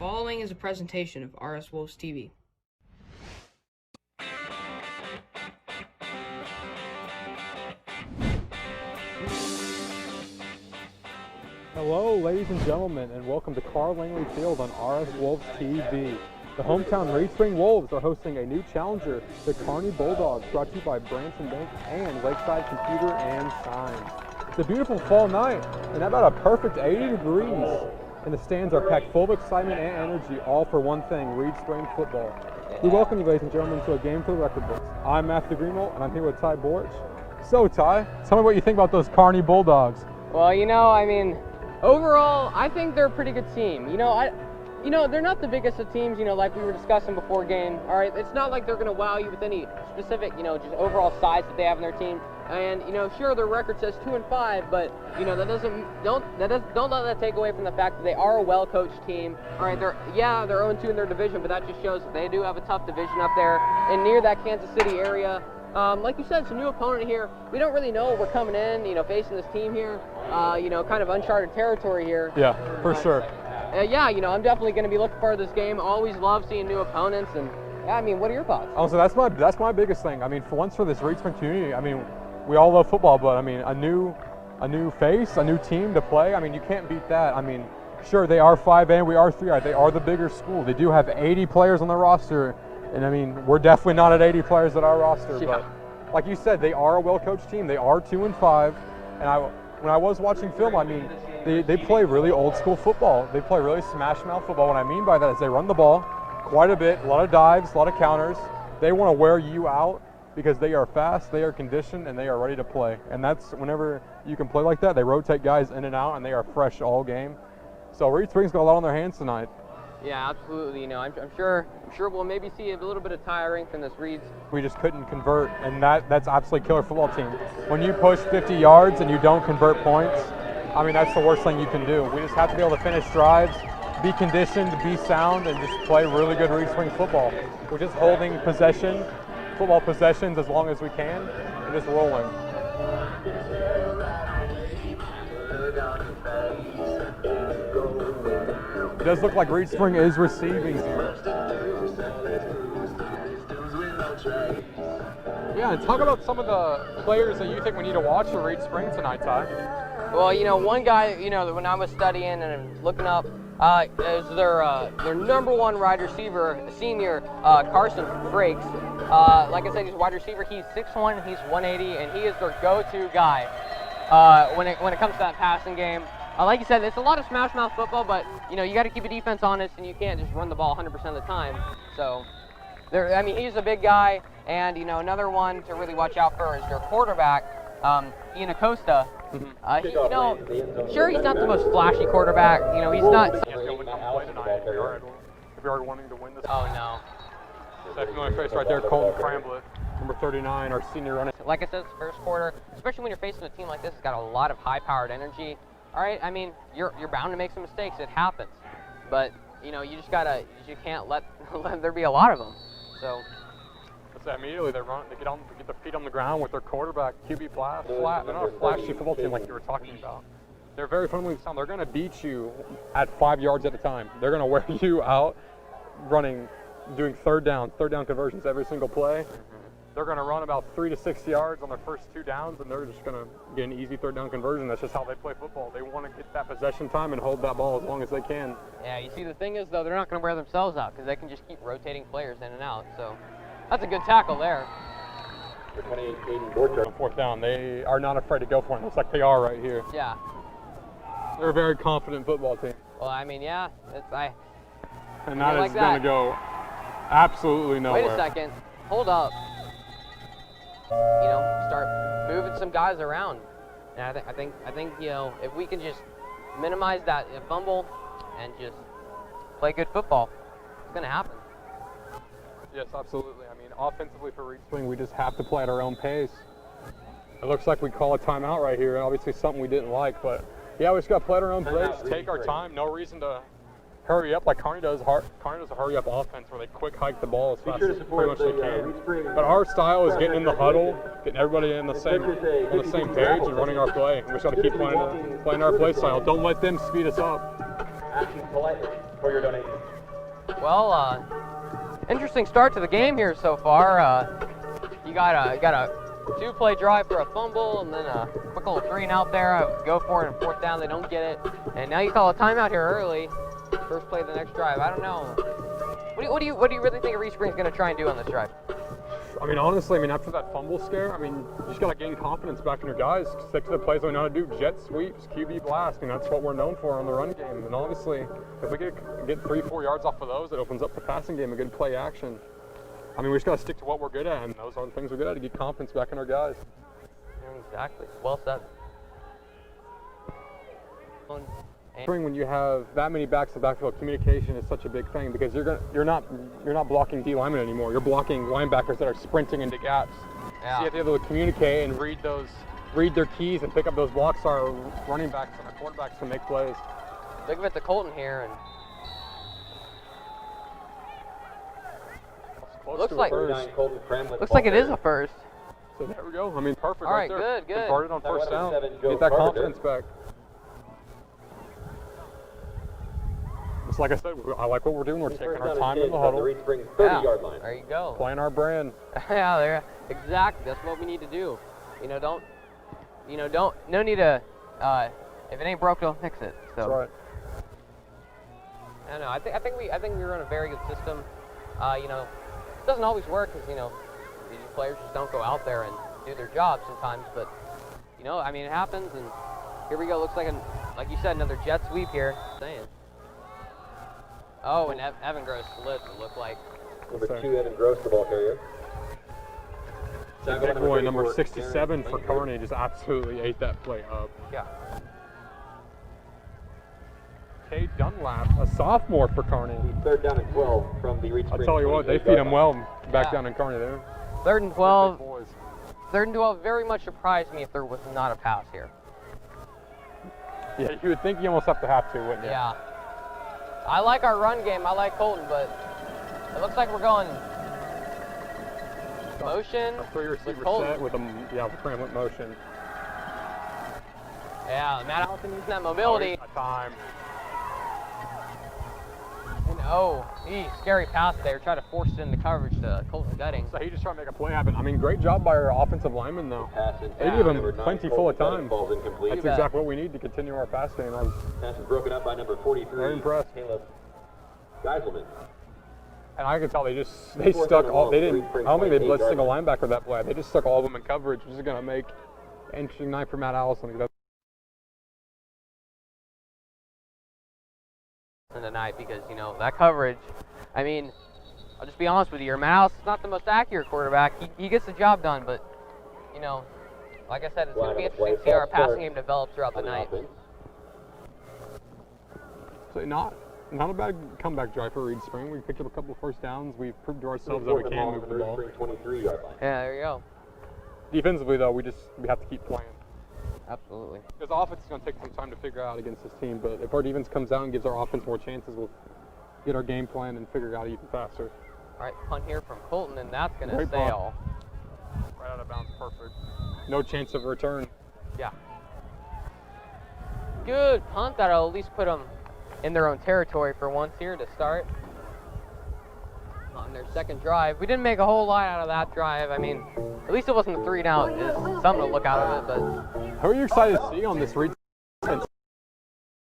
following is a presentation of RS Wolves TV. Hello, ladies and gentlemen, and welcome to Carl Langley Field on RS Wolves TV. The hometown Reed Spring Wolves are hosting a new challenger, the Kearney Bulldogs, brought to you by Branson Bank and Lakeside Computer and Signs. It's a beautiful fall night, and about a perfect 80 degrees, and the stands are packed full of excitement and energy, all for one thing, Reed Spring football. We welcome you, ladies and gentlemen, to a game for the record books. I'm Matthew Greenwald, and I'm here with Ty Borch. So, Ty, tell me what you think about those Kearney Bulldogs. Well, overall, I think they're a pretty good team. They're not the biggest of teams, like we were discussing before game. All right, it's not like they're going to wow you with any specific, just overall size that they have in their team. And sure, their record says 2-5, but don't let that take away from the fact that they are a well-coached team. All right, they're 0-2 in their division, but that just shows that they do have a tough division up there and near that Kansas City area. Like you said, it's a new opponent here. We don't really know what we're coming in, facing this team here. Kind of uncharted territory here. Yeah, for sure. I'm definitely going to be looking forward to this game. Always love seeing new opponents, and what are your thoughts? Also, that's my biggest thing. For this Reed Spring community, we all love football, but a new face, a new team to play. You can't beat that. Sure, they are 5A, we are 3A. They are the bigger school. They do have 80 players on the roster, and we're definitely not at 80 players at our roster. Yeah. But like you said, they are a well-coached team. They are 2-5, and when I was watching film, they play really old school football. They play really smash mouth football. What I mean by that is they run the ball quite a bit, a lot of dives, a lot of counters. They want to wear you out because they are fast, they are conditioned, and they are ready to play. And that's whenever you can play like that, they rotate guys in and out, and they are fresh all game. So Reed Spring's got a lot on their hands tonight. Yeah, absolutely. I'm sure we'll maybe see a little bit of tiring from this Reeds. We just couldn't convert, and that's absolutely killer football team. When you push 50 yards and you don't convert points, that's the worst thing you can do. We just have to be able to finish drives, be conditioned, be sound, and just play really good Reed Spring football. We're just holding football possessions as long as we can, and just rolling. It does look like Reed Spring is receiving. Yeah, and talk about some of the players that you think we need to watch for Reed Spring tonight, Ty. Well, one guy, when I was studying and looking up, is their number one wide receiver, the senior, Carson Frakes. Like I said, he's a wide receiver. He's 6'1", he's 180, and he is their go-to guy when it comes to that passing game. Like you said, it's a lot of smash mouth football, but you got to keep a defense honest, and you can't just run the ball 100% of the time. So, he's a big guy, and another one to really watch out for is their quarterback, Ian Acosta. Mm-hmm. Sure, he's not the most flashy quarterback. He's not. If you are wanting to win this. Oh no. That familiar face right there, Colton Cramblett, number 39, our senior running. Like I said, it's the first quarter, especially when you're facing a team like this, it's got a lot of high-powered energy. All right, you're bound to make some mistakes. It happens, but you just can't let there be a lot of them. So. Immediately they get their feet on the ground with their quarterback, QB flat. They're not a flashy football team like you were talking about. They're very fundamentally sound. They're going to beat you at 5 yards at a time. They're going to wear you out doing third down conversions every single play. Mm-hmm. They're going to run about 3 to 6 yards on their first 2 downs, and they're just going to get an easy third down conversion. That's just how they play football. They want to get that possession time and hold that ball as long as they can. Yeah, you see, the thing is, though, they're not going to wear themselves out because they can just keep rotating players in and out. So. That's a good tackle there. On fourth down, they are not afraid to go for it. Looks like they are right here. Yeah. They're a very confident football team. Well, yeah. And that is going to go absolutely nowhere. Wait a second. Hold up. Start moving some guys around. And I think if we can just minimize that fumble and just play good football, it's going to happen. Yes, absolutely. Offensively for Reed Spring, we just have to play at our own pace. It looks like we call a timeout right here. Obviously something we didn't like, but yeah, we just got to play at our own pace, take our time. No reason to hurry up like Kearney does. Kearney does a hurry up offense where they quick hike the ball as fast as pretty much they can. But our style is getting in the huddle, getting everybody on the same page and running our play. We just got to keep playing our play style. Don't let them speed us up. Asking politely for your donation. Well, interesting start to the game here so far. You got a 2-play drive for a fumble, and then a quick little 3-and-out there. Go for it on 4th down. They don't get it, and now you call a timeout here early. First play of the next drive. I don't know. What do you really think Reed Spring's going to try and do on this drive? I mean, honestly, after that fumble scare, you just got to gain confidence back in your guys. Stick to the plays we know how to do. Jet sweeps, QB blast, that's what we're known for on the run game. And obviously, if we get 3-4 yards off of those, it opens up the passing game, a good play action. We just got to stick to what we're good at, and those are the things we're good at to get confidence back in our guys. Exactly. Well said. When you have that many backs in the backfield, communication is such a big thing because you're not blocking D linemen anymore. You're blocking linebackers that are sprinting into gaps. Yeah. So you have to be able to communicate and read their keys and pick up those blocks so our running backs and our quarterbacks can make plays. Look at the Colton here, and looks like it is a first. So there we go. Perfect. All right, there. good. Converted on first down. Get that confidence back. Just like I said, I like what we're doing. We're taking our time in the huddle. Yeah, there you go. Playing our brand. Yeah, there. Exactly. That's what we need to do. No need to. If it ain't broke, don't fix it. So. That's right. I know. I think we run a very good system. It doesn't always work because these players just don't go out there and do their job sometimes. But it happens. And here we go. Looks like like you said, another jet sweep here. Oh, and Evan Gross slipped, it looked like. Number 2, Evan Gross, the ball carrier. Big boy, number 67 for Kearney, just absolutely ate that play up. Yeah. Cade Dunlap, a sophomore for Kearney. 3rd down and 12 from the Reed Spring. I'll tell you what, they feed him well back down in Kearney there. 3rd and 12. 3rd and 12 very much surprised me if there was not a pass here. Yeah, you would think you almost have to, wouldn't you? Yeah. I like our run game. I like Colton, but it looks like we're going motion. A 3-receiver set with with motion. Yeah, Matt Allison using that mobility. Time. And scary pass there. Try to force it into coverage to Colton Gutting. So he just tried to make a play happen. Great job by our offensive linemen though. They give him plenty full of time. That's exactly what we need to continue our pass game. Pass is broken up by number 43. Very impressed. Caleb Geiselman. And I can tell they stuck all. They didn't. I don't think they blitzed a single linebacker that play. They just stuck all of them in coverage, which is going to make an interesting night for Matt Allison. Tonight because that coverage. I'll just be honest with you. Matt Allison's not the most accurate quarterback. He gets the job done, but like I said, it's going to be interesting to see how our passing game develop throughout the night. So not a bad comeback drive for Reed Spring. We picked up a couple of first downs. We've proved to ourselves that we can move the ball. 23-yard line. Yeah, there you go. Defensively though, we have to keep playing. Absolutely. Because the offense is going to take some time to figure out against this team, but if our defense comes out and gives our offense more chances, we'll get our game plan and figure it out even faster. All right, punt here from Colton, and that's going to Great sail. Right out of bounds, perfect. No chance of return. Yeah. Good punt. That'll at least put them in their own territory for once here to start. On their second drive. We didn't make a whole lot out of that drive. At least it wasn't a 3-and-out. It's something to look out of it, but... Who are you excited to see on this Reed defense?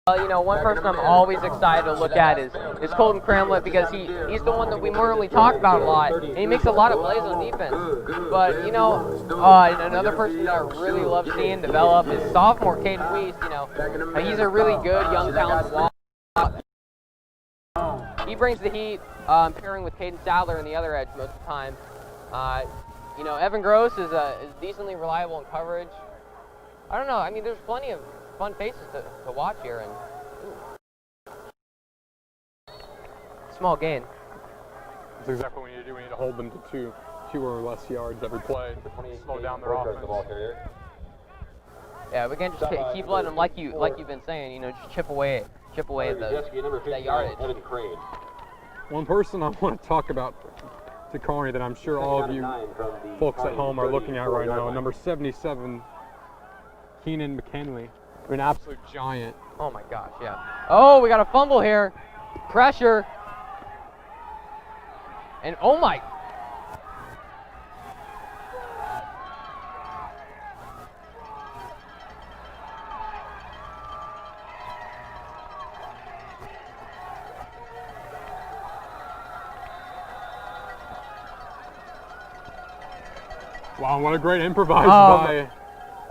One person I'm always excited to look at is Colton Cramlett because he's the one that we more really talk about a lot, and he makes a lot of plays on defense. But another person that I really love seeing develop is sophomore Caden Weiss. He's a really good young talented wall. He brings the heat, pairing with Caden Sadler in the other edge most of the time. Evan Gross is decently reliable in coverage. I don't know. There's plenty of fun faces to watch here, and small gain. That's exactly what we need to do. We need to hold them to two or less yards every play. Slow down their offense. Yeah, we can't just keep letting them like you've been saying. Just chip away at that yardage. One person I want to talk about to Kearney that I'm sure all of you folks at home are looking at right now, number 77, Keenan McKinley, an absolute giant. Oh my gosh, yeah. Oh, we got a fumble here. Pressure. And oh my. Wow, what a great improvise by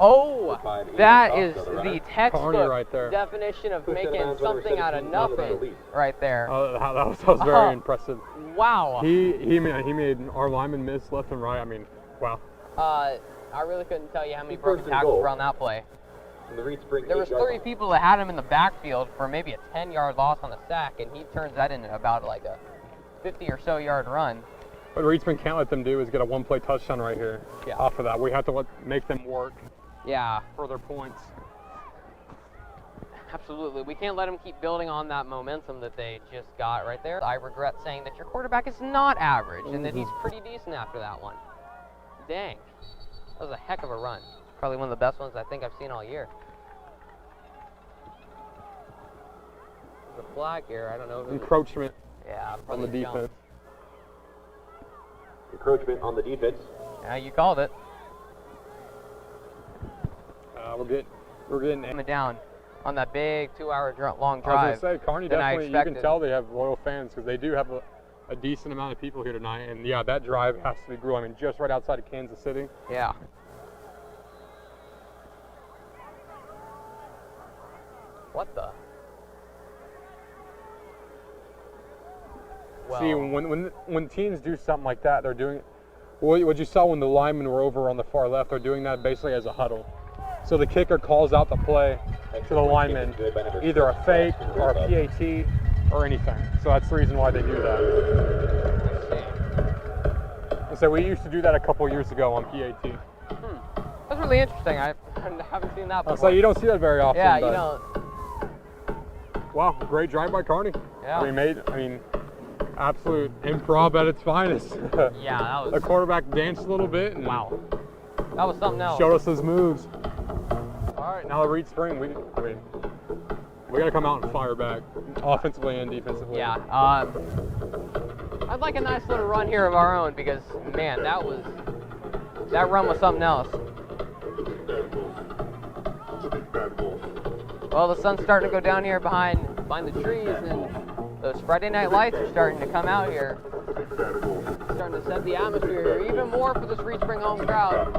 Oh, that is the Kearney textbook right there. definition of making something out of nothing right there. that was very impressive. Wow. He made our linemen miss left and right. I mean, wow. I really couldn't tell you how many broken tackles were on that play. The Reed Spring There was 3 people that had him in the backfield for maybe a 10-yard loss on a sack, and he turns that into about like a 50 or so yard run. What Reed Spring can't let them do is get a one-play touchdown right here. Yeah. Off of that, we have to make them work Yeah, for their points. absolutely. We can't let them keep building on that momentum that they just got right there. I regret saying that your quarterback is not average and that he's pretty decent after that one. Dang. That was a heck of a run. Probably one of the best ones I think I've seen all year. There's a flag here. I don't know. Encroachment Yeah, on probably the a jump. defense. Encroachment on the defense. Yeah, you called it. We're getting. Coming down on that big 2-hour long I drive. was gonna say, Kearney than I definitely. You can expected. tell they have loyal fans because they do have a decent amount of people here tonight. And yeah, that drive has to be grueling. I mean, just right outside of Kansas City. Yeah. What the? See, Well, when teams do something like that, they're doing. What you saw when the linemen were over on the far left, they're doing that basically as a huddle. So the kicker calls out the play to the lineman, either a fake or a PAT or anything. So that's the reason why they do that. And so we used to do that a couple years ago on PAT. that's really interesting. I haven't seen that before. So you don't see that very often. Yeah, you but don't. Wow, great drive by Kearney. Yeah. I mean, absolute improv at its finest. Yeah, that was. The quarterback danced a little bit and Wow. That was something else. showed us his moves. All right, now the Reed Spring, we got to come out and fire back, offensively and defensively. Yeah. I'd like a nice little run here of our own because, man, that run was something else. Well, the sun's starting to go down here behind the trees, and those Friday night lights are starting to come out here. Starting to set the atmosphere here, even more for this Reed Spring home crowd.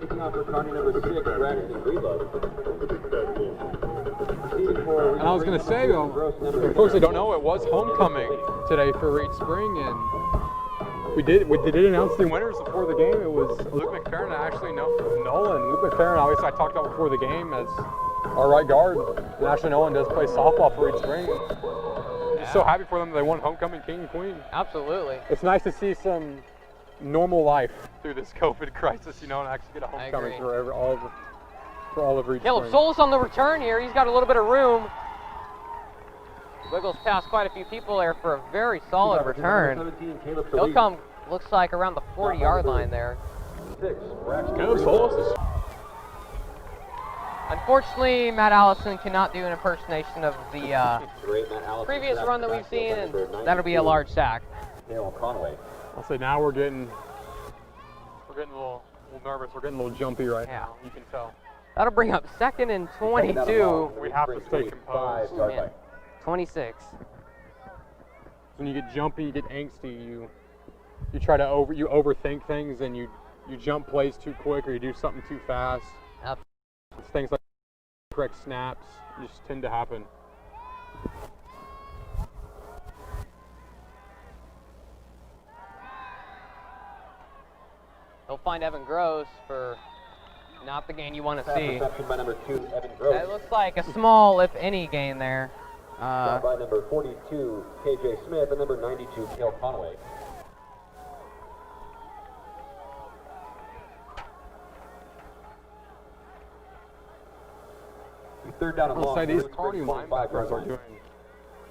Kicking off for Kearney, number 6, Braxton Greenlow. And I was going to say, though, for folks that don't know, it was homecoming today for Reed Spring, and we did announce the winners before the game. It was Luke McFerrin and Ashley Nolan. Luke McFerrin, obviously, I talked about before the game as our right guard, and Ashley Nolan does play softball for Reed Spring. Just so happy for them that they won homecoming king and queen. Absolutely. It's nice to see some normal life through this COVID crisis, and actually get a homecoming for all of Reed Caleb Spring. Solis on the return here. He's got a little bit of room. Wiggles past quite a few people there for a very solid return. He'll come, looks like, around the 40-yard line there. 6, Braxton Caleb Solis is Unfortunately, Matt Allison cannot do an impersonation of the Great, Matt Allison. previous run that we've seen, and that'll be a large sack. Dale Conway. I'll say now we're getting a little nervous. We're getting a little jumpy right Yeah. now. You can tell. That'll bring up 2nd and 22. We have to stay composed. Oh, man. 26. When you get jumpy, you get angsty. You try to overthink things, and you jump plays too quick, or you do something too fast. Yep. It's things like correct snaps just tend to happen. They'll find Evan Gross for not the gain you want to see. Reception by number 2, Evan Gross. That looks like a small, if any, gain there. By number 42, KJ Smith, and number 92, Dale Conway. Third down and I'll long. say these Reed Kearney Spring 25 linebackers are line. doing,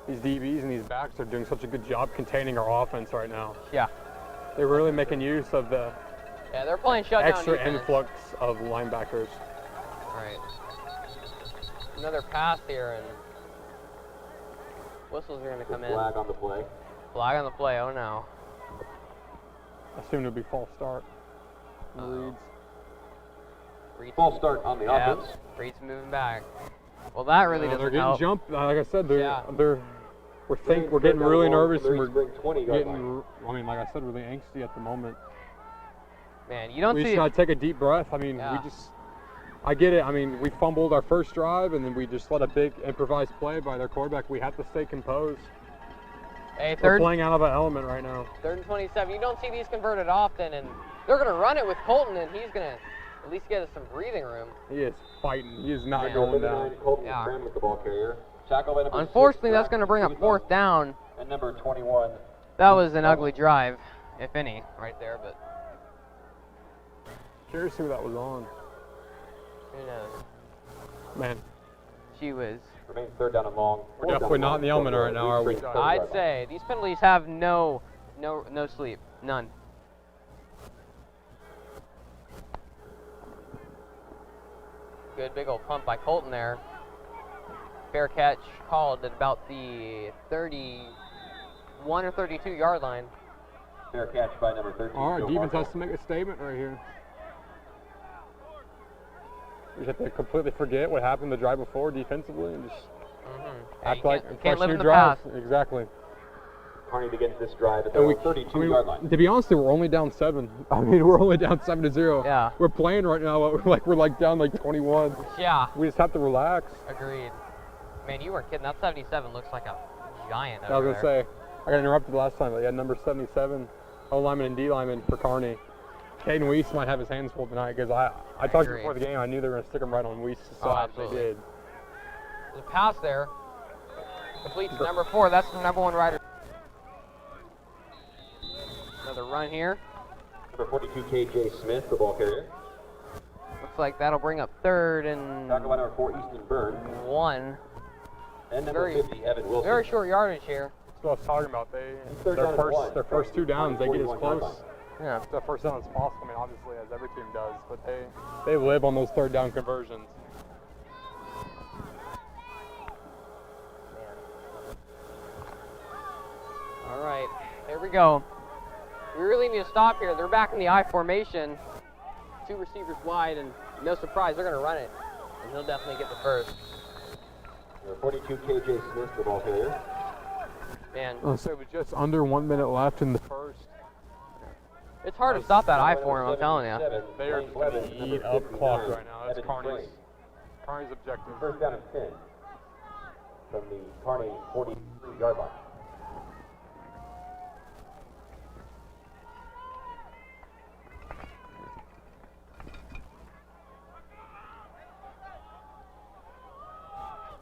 these DBs and these backs are doing such a good job containing our offense right now. Yeah. They're really making use of the Yeah, they're playing shutdown extra defense. influx of linebackers. Right. Another pass here, and whistles are going to come in. Flag on the play. Flag on the play. Oh no. Assumed it'd be false start. Reeds. Reed's False start on the offense. Reed's moving back. Well, that really doesn't They're getting help. jumped. Like I said, Yeah. we're getting really nervous and we're Bring 20 yard line. getting, I mean, like I said, really angsty at the moment. Man, you don't We see just gotta take a deep breath. I mean, Yeah. I get it. I mean, we fumbled our first drive and then we just let a big improvised play by their quarterback. We have to stay composed. Hey, We're third playing out of an element right now. and 27. You don't see these converted often, and they're going to run it with Colton, and he's going to at least get us some breathing room. He is fighting. He is not Man. going Number down. 9, Colton Yeah. Graham with the ball carrier. Tackle by number 6, Unfortunately, that's Braxton going to bring up Cleveland. fourth down. And number 21. That was an ugly drive, if any, right there, but Curious who that was on. who knows. Man, She was. Remains third down and long. we're definitely not in the element right now, are we? I'd say these penalties have no sleep, none. Good big old pump by Colton there. Fair catch called at about the 31 or 32 yard line. Fair catch by number 13. All right, Joe defense Marshall. has to make a statement right here. We just have to completely forget what happened the drive before defensively and just act like a can't fresh live new in the drive. past. Exactly. Carney begins this drive at And the 32 yard line. To be honest, we're only down 7. I mean, we're only down 7-0. Yeah. We're playing right now we're like down like 21. Yeah, We just have to relax. agreed. Man, you weren't kidding. That 77 looks like a giant I was over gonna there. say, I got interrupted last time, but yeah, number 77, O lineman and D lineman for Kearney. Caden Weiss might have his hands full tonight because I talked agree. before the game. I knew they were gonna stick him right on Weiss' Oh, side. absolutely. They did. There's a pass there. Complete to number 4. That's the number 1 rider. Another run here. Number 42, KJ Smith, the ball carrier. Looks like that'll bring up third and Tackle by number 4, Easton Byrne. 1. And number 50, Evan Wilson. Very short yardage here. That's what I was talking about. Third down and 1. Their first 2 downs, they get as 41 yard close Yeah. to the first down as possible. I mean, obviously, as every team does, but they live on those third down conversions. All right, here we go. We really need to stop here. They're back in the I formation. 2 receivers wide, and no surprise, they're going to run it. And he'll definitely get the first. Number 42, KJ Smith, the ball carrier. Man, So with just under 1 minute left in the first, it's hard to stop that I for him, I'm telling you. they are going to eat up clock right now. That's Kearney's objective. First down and 10 from the Kearney 43 yard line.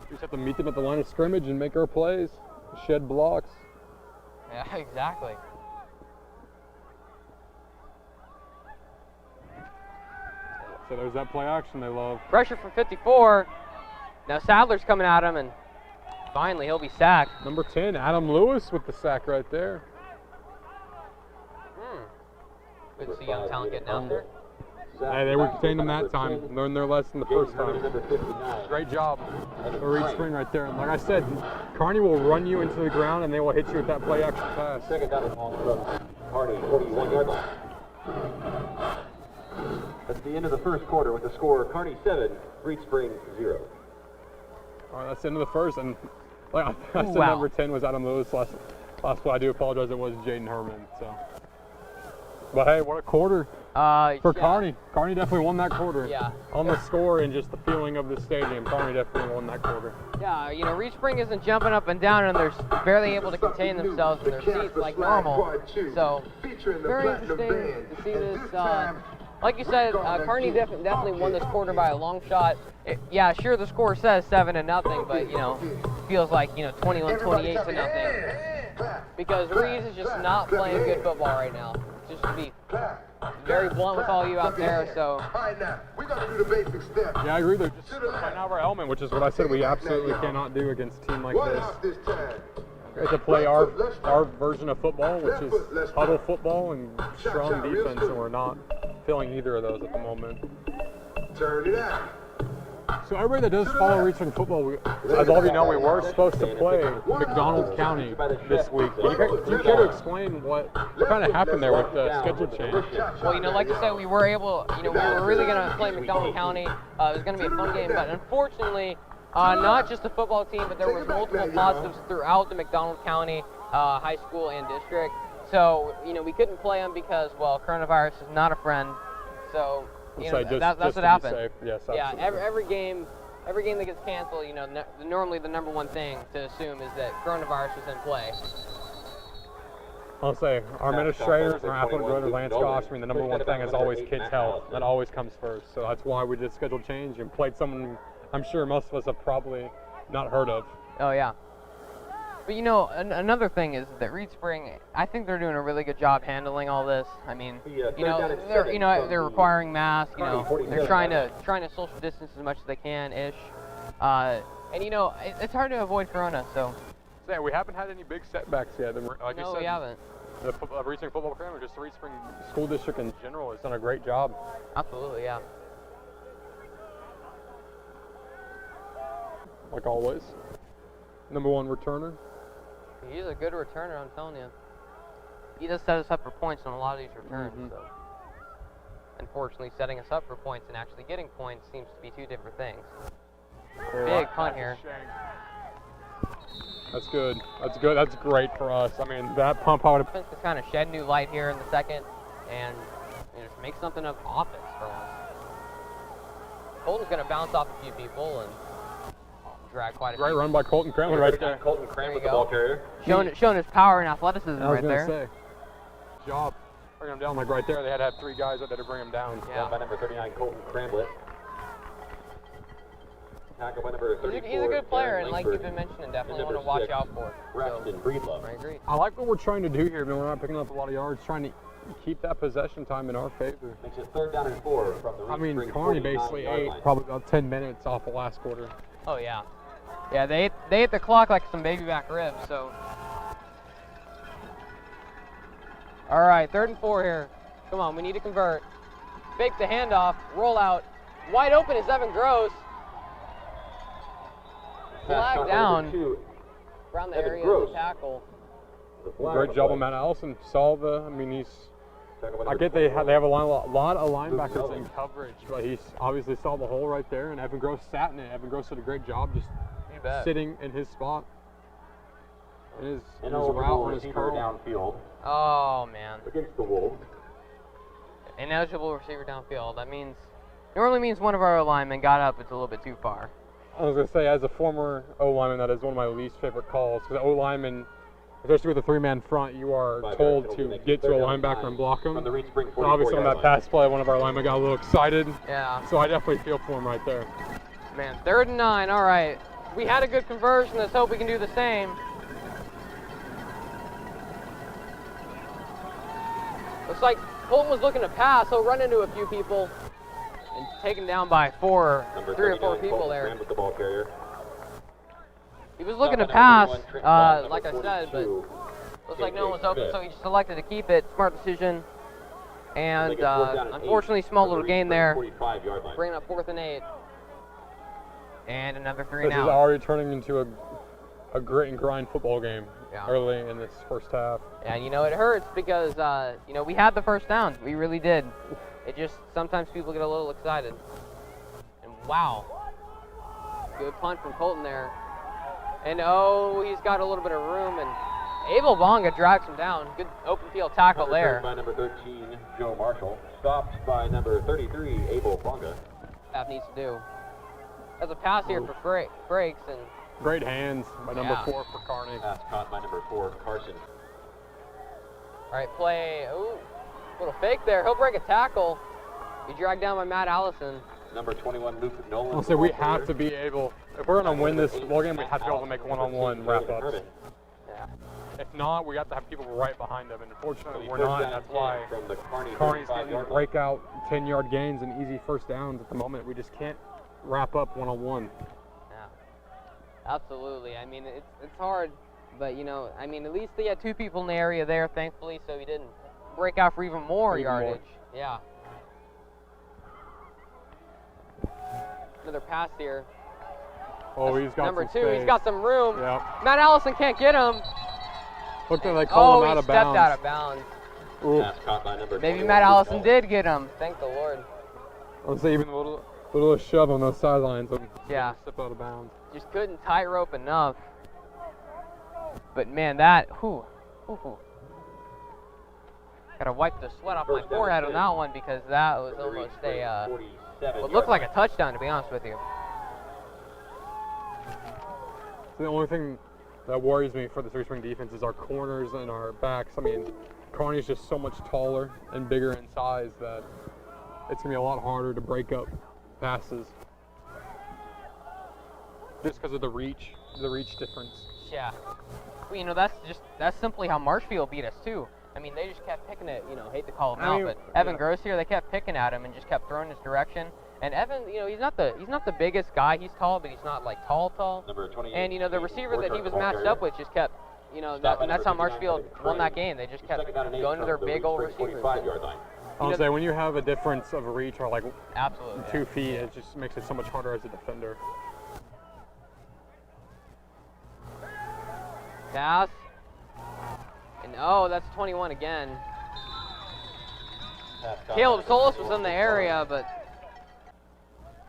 We just have to meet them at the line of scrimmage and make our plays, shed blocks. Yeah, exactly. So there's that play action they love. Pressure from 54. Now Sadler's coming at him, and finally he'll be sacked. Number 10, Adam Lewis with the sack right there. Good to see young talent getting out there. Hey, they were contained them that time. Learned their lesson the first time. Number 59. Great job. The read screen right there. And like I said, Kearney will run you into the ground and they will hit you with that play action pass. Second down and long from Kearney 41 yard line. That's the end of the first quarter with the score Kearney 7, Reed Spring 0. All right, that's the end of the first. And like I said, Wow. number 10 was Adam Lewis. Last play, I do apologize. It was Jaden Herman. So, but hey, what a quarter for yeah. Kearney. Kearney definitely won that quarter. Yeah. On the score and just the feeling of the stadium, Kearney definitely won that quarter. Yeah, you know, Reed Spring isn't jumping up and down, and they're barely able to contain themselves in their seats like normal. So, very interesting to see this. Like you said, Kearney definitely won this quarter by a long shot. Yeah, sure, the score says 7-0, but, you know, feels like, 21-28 to nothing. Because Reed is just not playing good football right now. Just to be very blunt with all you out there, so. We gotta do the basic steps. Yeah, I agree. They're just playing out of our element, which is what I said we absolutely cannot do against a team like this. We have to play our version of football, which is huddle football and strong defense, and we're not feeling either of those at the moment. Turn it out. So everybody that does follow Reach Spring football, as all of you know, we were supposed to play McDonald County this week. Do you care to explain what kind of happened there with the schedule change? Well, you know, like I said, we were able, you know, we were really going to play McDonald County. It was going to be a fun game, but unfortunately, not just the football team, but there was multiple positives throughout the McDonald County high school and district. So, you know, we couldn't play them because, well, coronavirus is not a friend. So, you know, that's what happened. Yes, yeah, every game that gets canceled, you know, normally the number one thing to assume is that coronavirus is in play. I'll say, our administrators, our athletic director, Lance Gosh, I mean, the number one thing is always kids' health. That always comes first. So that's why we did schedule change and played someone I'm sure most of us have probably not heard of. Oh, yeah. But, you know, another thing is that Reed Spring, I think they're doing a really good job handling all this. I mean, they're requiring masks. You know, they're trying to social distance as much as they can, ish. And you know, it's hard to avoid Corona. So. Yeah, we haven't had any big setbacks yet. Like No, you said, we haven't. The Reed Spring football program, or just the Reed Spring School District in general, has done a great job. Absolutely, yeah. Like always, number one returner. He's a good returner, I'm telling you. He does set us up for points on a lot of these returns. Mm-hmm. So. Unfortunately, setting us up for points and actually getting points seems to be two different things. Big punt here. That's good. That's good. That's great for us. I mean, that pump out. Just kind of shed new light here in the second, and you know, just make something of offense for once. Colton's going to bounce off a few people and drag quite a few. Great run by Colton Cranley right there. Colton Cram with the ball carrier. Showing his power and athleticism I was right there. Say. Good job. Bring him down like right there. They had to have three guys out there to bring him down. Yeah. By number 39, Colton Cramblett. Tackle by number 34. He's a good player, and like you've been mentioning, definitely want to watch out for. Braxton Breedlove. I agree. I like what we're trying to do here, but we're not picking up a lot of yards, trying to keep that possession time in our favor. Makes it 3rd down and 4 from the I mean, Spring Kearney 49 basically yard ate line. probably about 10 minutes off the last quarter. Oh, yeah. Yeah, they ate the clock like some baby back ribs, so. All right, 3rd and 4 here. Come on, we need to convert. Fake the handoff, roll out. Wide open is Evan Gross. Flag down around the area of the tackle. Great job on Matt Allison. Saw the, I mean, I get they have a lot of linebackers in coverage, but he obviously saw the hole right there, and Evan Gross sat in it. Evan Gross did a great job just sitting in his spot. In his route on his curl. Downfield. Oh, man. Against the Wolves. Ineligible receiver downfield. That normally means one of our linemen got up. It's a little bit too far. I was going to say, as a former O-lineman, that is one of my least favorite calls, because O-lineman, especially with a 3-man front, you are told to get to a linebacker and block him. So obviously on that pass play, one of our linemen got a little excited. Yeah. So I definitely feel for him right there. Man, 3rd and 9. All right. We had a good conversion. Let's hope we can do the same. Looks like Colton was looking to pass. He'll run into a few people and taken down by 3 or 4 people there. With the ball carrier. He was looking to pass, like I said, but looks like no one was open, so he selected to keep it. Smart decision. And unfortunately, small little gain there. Bringing up 4th and 8. And another 3 and This out. is already turning into a grit and grind football game early in this first half. And you know, it hurts because you know, we had the first down. We really did. It just sometimes people get a little excited. And wow, good punt from Colton there. And oh, he's got a little bit of room, and Abel Bonga drags him down. Good open field tackle there. By number 13, Joe Marshall. Stopped by number 33, Abel Bonga. That needs to do. There's a pass here for Frakes, and great hands by number 4 for Kearney. Pass caught by number 4, Carson. All right, play. Ooh, little fake there. He'll break a tackle. He dragged down by Matt Allison. Number 21, Luke Nolan. I'll say we have to be able, if we're going to win this ball game, we have to be able to make one-on-one wrap-ups. Yeah. If not, we have to have people right behind them, and unfortunately we're not, and that's why Kearney's getting breakout 10-yard gains and easy first downs at the moment. We just can't wrap up one-on-one. Yeah, absolutely. I mean, it's hard, but you know, I mean, at least they had 2 people in the area there, thankfully, so he didn't break out for even more yardage. Yeah. Another pass here. Oh, he's got Number some 2, he's space. got some room. Yep. Matt Allison can't get him. Looked like they called him out he of stepped bounds. out of bounds. Ooh. Pass caught by number Maybe 21, Matt Allison Luke did get him. Thank the Lord. Let's say even a little shove on those sidelines. Yeah. Step out of bounds. Just couldn't tightrope enough. But man, that, Gotta wipe the sweat off my First down forehead and on 10. that one because that was From the almost Reed a, Spring, 47 what looked yard like a touchdown, to be honest with you. So the only thing that worries me for the Reed Spring defense is our corners and our backs. I mean, Kearney's just so much taller and bigger in size that it's gonna be a lot harder to break up passes. Just because of the reach difference. Yeah. Well, you know, that's simply how Marshfield beat us too. I mean, they just kept picking it, you know, hate to call him out, but Evan Gross here, they kept picking at him and just kept throwing his direction. And Evan, you know, he's not the biggest guy. He's tall, but he's not like tall. Number 28, And you know, the receiver that he was ball matched carrier. up with just kept, you know, Stop by and that's how number 59, Marshfield won that game. They just kept Second down and 8 going to from their the big Reed old Spring receivers. 45-yard line. I'll say when you have a difference of reach or like Absolutely. 2 feet, it just makes it so much harder as a defender. Pass. And oh, that's 21 again. Pass caught Caleb by Solis number was in the 24. area, but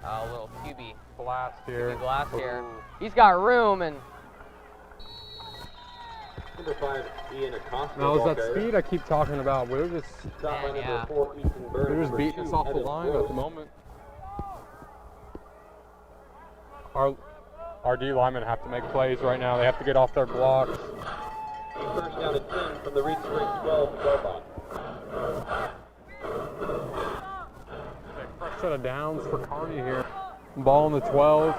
a little QB Blast here. glass here. He's got room, and Number 5, Ian Acosta. Now is ball that carrier. speed I keep talking about? We're just Stop by Man, number yeah. 4, Ethan Burns. they're just Number beating 2, us off the Evan line at Rose. the moment. Our D linemen have to make plays right now. They have to get off their blocks. First down and 10 from the Reed Spring 12 line. First set of downs for Kearney here. Ball on the 12.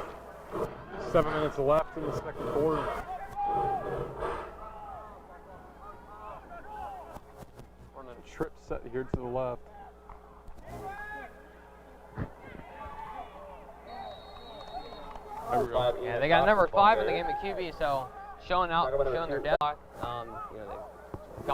7 minutes left in the second quarter. Running a trip set here to the left. There we go. yeah, they got number 5 in the game at QB, so showing their depth. You know,